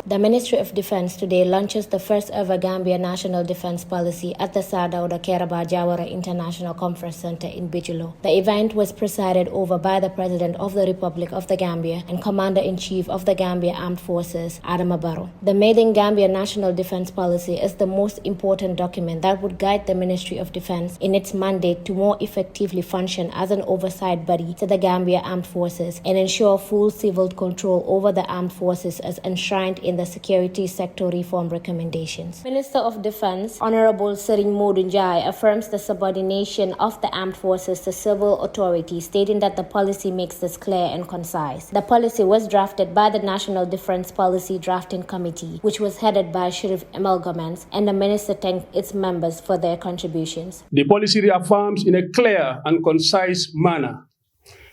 The Ministry of Defense today launches the first ever Gambia National Defense Policy at the Sir Dawda Kairaba Jawara International Conference Center in Bigelow. The event was presided over by the President of the Republic of the Gambia and Commander-in-Chief of the Gambia Armed Forces, Adama Barrow. The Maiden Gambia National Defense Policy is the most important document that would guide the Ministry of Defense in its mandate to more effectively function as an oversight body to the Gambia Armed Forces and ensure full civil control over the armed forces as enshrined in the security sector reform recommendations. Minister of Defense, Honorable Sering Modunjai, affirms the subordination of the armed forces to civil authorities, stating that the policy makes this clear and concise. The policy was drafted by the National Defense Policy Drafting Committee, which was headed by Sheriff Emel Gomez, and the minister thanked its members for their contributions. The policy reaffirms in a clear and concise manner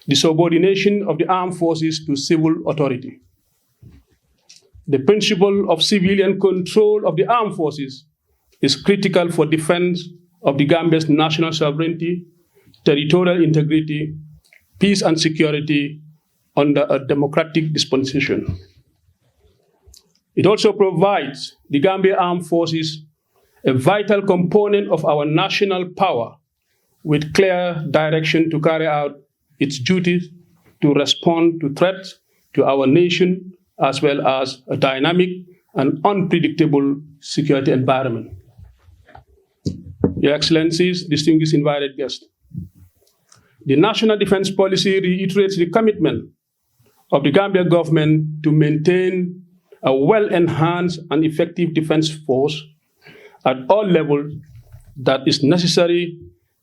the subordination of the armed forces to civil authority. The principle of civilian control of the armed forces is critical for defense of the Gambia's national sovereignty, territorial integrity, peace and security under a democratic dispensation. It also provides the Gambia Armed Forces a vital component of our national power with clear direction to carry out its duties to respond to threats to our nation as well as a dynamic and unpredictable security environment. Your Excellencies, distinguished invited guests, the National Defense Policy reiterates the commitment of the Gambia government to maintain a well-enhanced and effective defense force at all levels that is necessary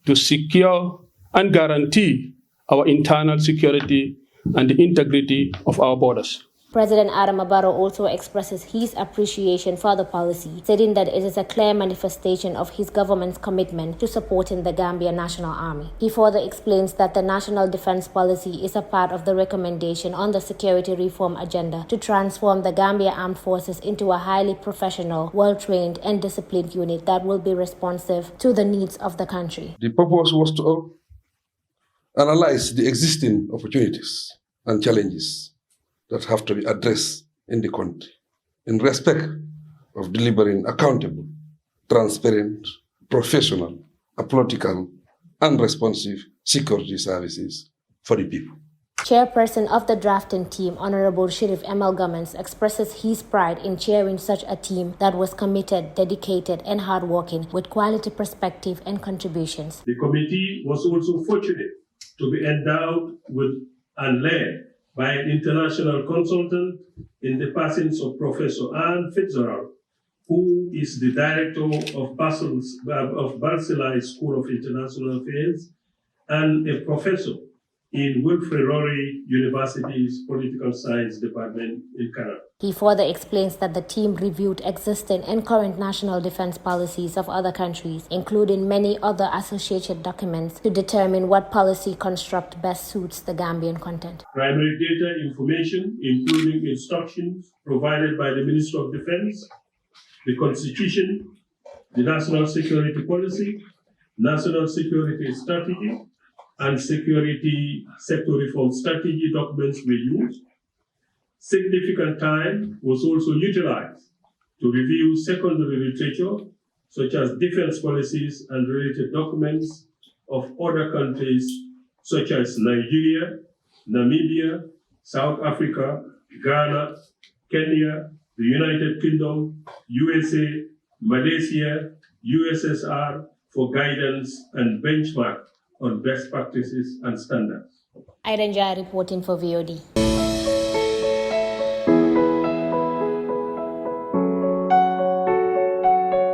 to secure and guarantee our internal security and the integrity of our borders. President Adama Barrow also expresses his appreciation for the policy, stating that it is a clear manifestation of his government's commitment to supporting the Gambia National Army. He further explains that the National Defense Policy is a part of the recommendation on the security reform agenda to transform the Gambia Armed Forces into a highly professional, well-trained and disciplined unit that will be responsive to the needs of the country. The purpose was to analyze the existing opportunities and challenges that have to be addressed in the country in respect of delivering accountable, transparent, professional, apolitical, and responsive security services for the people. Chairperson of the drafting team, Honorable Sheriff Emel Gomez, expresses his pride in chairing such a team that was committed, dedicated, and hardworking with quality perspective and contributions. The committee was also fortunate to be endowed with and led by an international consultant in the persons of Professor Anne Fitzgerald, who is the director of Barcelona School of International Affairs and a professor in Wilfrid Rory University's Political Science Department in Canada. He further explains that the team reviewed existing and current national defense policies of other countries, including many other associated documents, to determine what policy construct best suits the Gambian content. Primary data information, including instructions provided by the Minister of Defense, the Constitution, the National Security Policy, National Security Strategy, and Security Sector Reform Strategy documents were used. Significant time was also utilized to review secondary literature, such as defense policies and related documents of other countries, such as Nigeria, Namibia, South Africa, Ghana, Kenya, the United Kingdom, USA, Malaysia, USSR, for guidance and benchmark on best practices and standards. Maiden Gambia reporting for VOD.